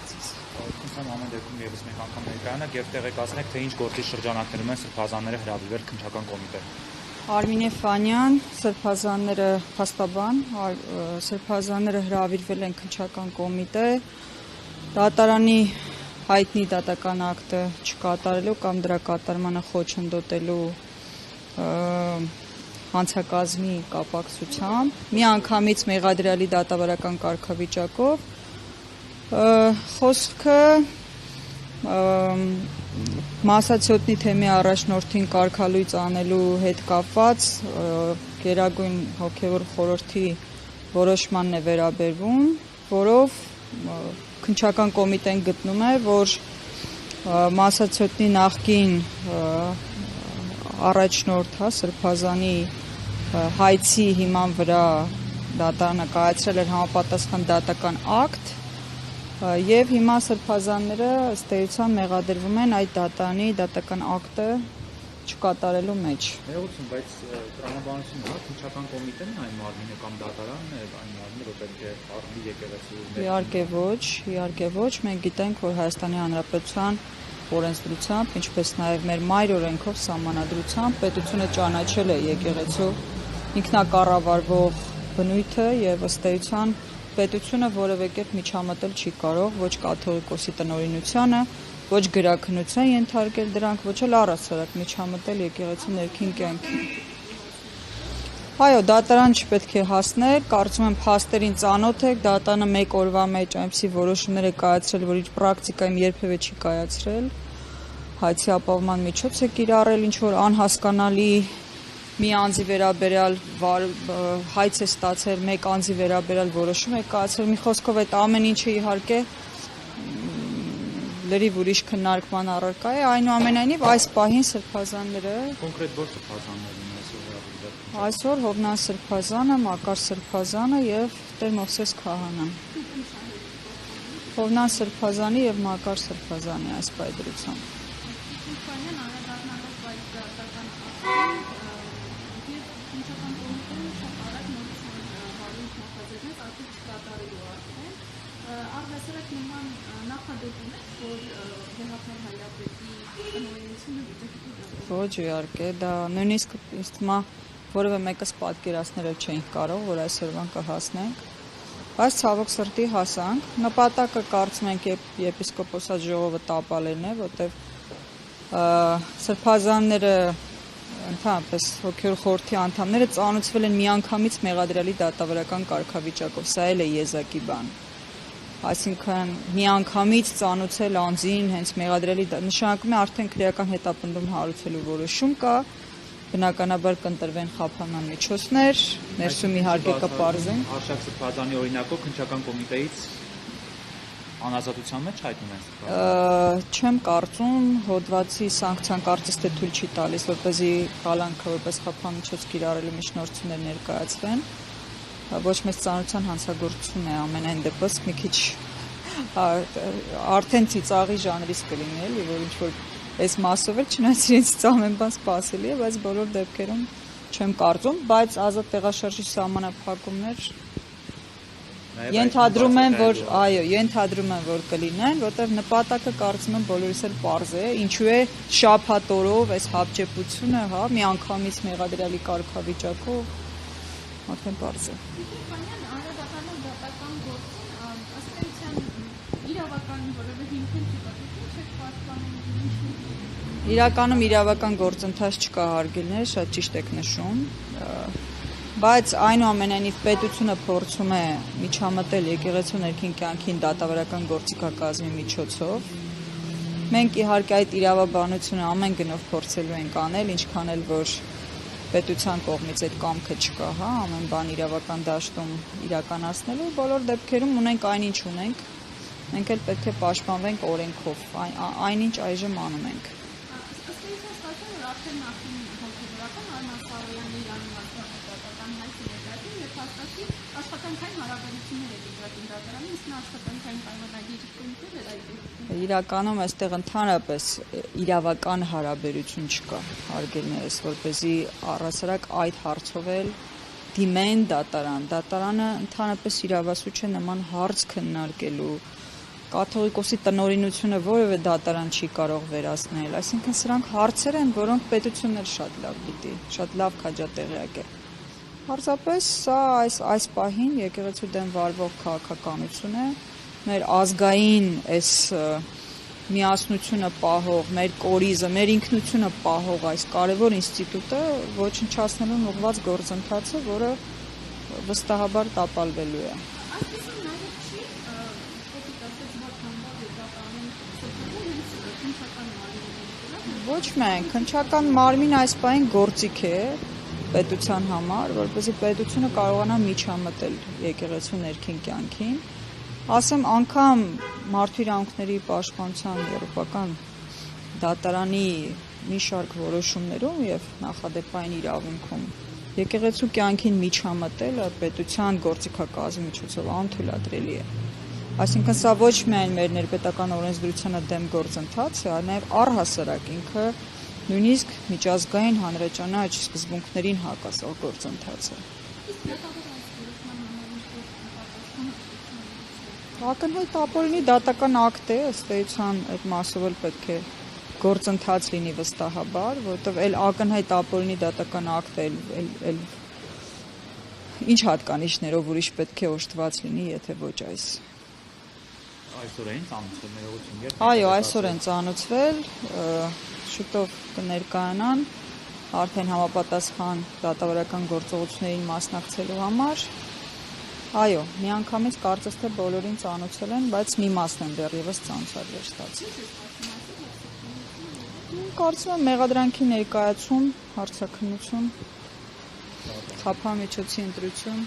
ձեզ։ Ուսուցան ամեն դեպքում եւս մեկ անգամ ներկայանաք եւ տեղեկացնեք, թե ինչ գործի շրջանակներում են սրբազանները հրավիրվել քննչական կոմիտե։ Արմինե Ֆանյան, սրբազանները փաստաբան, սրբազանները հրավիրվել են քննչական կոմիտե, դատարանի հայտնի դատական ակտը չկատարելու կամ դրա կատարմանը խոչընդոտելու հանցակազմի կապակցությամբ, միանգամից մեղադրյալի դատավարական կարգավիճակով, խոսքը մասացիոտնի թեմի առաջնորդին կարգալույծ անելու հետ կապված Գերագույն հոգևոր խորհրդի որոշմանն է վերաբերվում, որով քննչական կոմիտեն գտնում է, որ մասացիոտնի նախկին առաջնորդ, սրբազանի հայցի հիման վրա դատարանը կայացրել էր համապատասխան դատական ակտ եւ հիմա սրբազանները ըստ էության մեղադրվում են այդ դատարանի դատական ակտը չկատարելու մեջ։ Ներողություն, բայց տրամաբանությունն է, քննչական կոմիտեն այն մարմինը կամ դատարանն է այն մարմինը, որ պետք է առնի եկեղեցու։ Իհարկե ոչ, մենք գիտենք, որ Հայաստանի Հանրապետության օրենսդրությամբ, ինչպես նաև մեր մայր օրենքով սահմանադրությամբ պետությունը ճանաչել է եկեղեցու ինքնակառավարվող բնույթը եւ ըստ էության պետությունը որևէ կերպ միջամտել չի կարող ոչ կաթողիկոսի տնօրինությանը, ոչ գրաքննության ենթարկել դրանք, ոչ էլ առասարակ միջամտել եկեղեցու ներքին կյանքին։ Այո, դատարան չպետք է հասներ, կարծում եմ փաստերին ծանոթ եք, դատարանը մեկ օրվա մեջ այնպիսի որոշումներ է կայացրել, որ իր պրակտիկայում երբևէ չի կայացրել, հայցի ապահովման միջոց է կիրառել, ինչ որ անհասկանալի մի անձի վերաբերյալ հայց է ստացել, մեկ անձի վերաբերյալ որոշում է կայացրել, մի խոսքով այդ ամեն ինչը իհարկե լրիվ ուրիշ քննարկման առարկա է, այնուամենայնիվ այս պահին սրբազանները կոնկրետ որ սրբազաններն են այսօր այսօր Հովնան սրբազանը, Մակար սրբազանը եւ Տեր Մովսես Քահանան։ Հովնան սրբազանի եւ Մակար սրբազանի այս պայդրությամբ։ Առհասարակ նման նախադեպում է, որ Գեհապար Հայրապետի տնօրինությունը վիճակի։ Ոչ, իհարկե, դա նույնիսկ իստմա որևէ մեկս պատկերացնել չէինք կարող, որ այսօրվան կհասնենք, բայց ցավոք սրտի հասանք։ Նպատակը կարծում ենք եպիսկոպոսատ ժողովը տապալելն է, որտեղ սրբազանները ընդհանրապես հոգևոր խորհրդի անդամները ծանոթվել են միանգամից մեղադրյալի դատավարական կարգավիճակով, սա էլ է եզակի բան։ Այսինքն միանգամից ծանոթել անձին հենց մեղադրյալի նշանակում է արդեն քրեական հետապնդում հարուցելու որոշում կա, բնականաբար կընտրվեն խափանման միջոցներ, ներսում իհարկե կպարզեն։ Արշակ սրբազանի օրինակով քննչական կոմիտեից անազատության մեջ հայտնում են։ Չեմ կարծում, հոդվածի սանկցիան կարծես թե թույլ չի տալիս, որպեսզի խալանքը որպես խափան միջոց կիրառելու միջնորդություններ ներկայացվեն։ Ոչ մեծ ծանոթության հանցագործություն է ամենայն դեպս մի քիչ արդեն ծիծաղի ժանրից կլինի էլի, որ ինչ որ այս մասով էլ չնայած իրենց ամեն բան սպասելի է, բայց բոլոր դեպքերում չեմ կարծում, բայց ազատ տեղաշարժի սահմանափակումներ ենթադրում եմ, որ կլինեն, որտեղ նպատակը կարծում եմ բոլորիս էլ պարզ է, ինչու է շաբաթօրով այս հապճեպությունը, միանգամից մեղադրյալի կարգավիճակով արդեն պարզ է։ Իրականում իրավական գործընթաց չկա հարգելներ, շատ ճիշտ եք նշում, բայց այնուամենայնիվ պետությունը փորձում է միջամտել եկեղեցու ներքին կյանքին դատավարական գործիքակազմի միջոցով։ Մենք իհարկե այդ իրավաբանությունը ամեն գնով փորձելու ենք անել, ինչքան էլ որ պետության կողմից այդ կամքը չկա, ամեն բան իրավական դաշտում իրականացնելու, բոլոր դեպքերում ունենք այնինչ ունենք, մենք էլ պետք է պաշտպանվենք օրենքով, այնինչ այժմ անում ենք։ Իրականում այստեղ ընդհանրապես իրավական հարաբերություն չկա, հարգելներս, որպեսզի առհասարակ այդ հարցով էլ դիմեն դատարան։ Դատարանը ընդհանրապես իրավասու չէ նման հարց քննարկելու կաթողիկոսի տնօրինությունը որևէ դատարան չի կարող վերացնել, այսինքն սրանք հարցեր են, որոնք պետությունն էլ շատ լավ քաջատեղյակ է։ Պարզապես սա այս պահին եկեղեցու դեմ վարվող քաղաքականություն է, մեր ազգային այս միասնությունը պահող, մեր կորիզը, մեր ինքնությունը պահող այս կարևոր ինստիտուտը ոչնչացնելուն ուղղված գործընթացը, որը վստահաբար տապալվելու է։ Ոչ մենք, քննչական մարմին այս պահին գործիք է պետության համար, որպեսզի պետությունը կարողանա միջամտել եկեղեցու ներքին կյանքին։ Ասեմ, անգամ մարդու իրավունքների պաշտպանության եվրոպական դատարանի մի շարք որոշումներում եւ նախադեպային իրավունքում եկեղեցու կյանքին միջամտելը պետության գործիքակազմի միջոցով անթույլատրելի է։ Այսինքն սա ոչ միայն մեր ներպետական օրենսդրությանը դեմ գործընթաց է, այլ նաև առհասարակ ինքը նույնիսկ միջազգային հանրաճանաչ սկզբունքներին հակասող գործընթաց է։ Ակնհայտ ապօրինի դատական ակտ է, ըստ էության այդ մասով էլ պետք է գործընթաց լինի վստահաբար, որովհետև այլ ակնհայտ ապօրինի դատական ակտը էլ ինչ հատկանիշներով ուրիշ պետք է օժտված լինի, եթե ոչ այս։ Այսօր են ծանոթվել ներողություն։ Այո, այսօր են ծանոթվել, շուտով կներկայանան արդեն համապատասխան դատավարական գործողություններին մասնակցելու համար։ Այո, միանգամից կարծես թե բոլորին ծանոթել են, բայց մի մասն են դեռևս ծանոթացել ստացել։ Կարծում եմ մեղադրանքի ներկայացում, հարցաքննություն, խափամիջոցի ընտրություն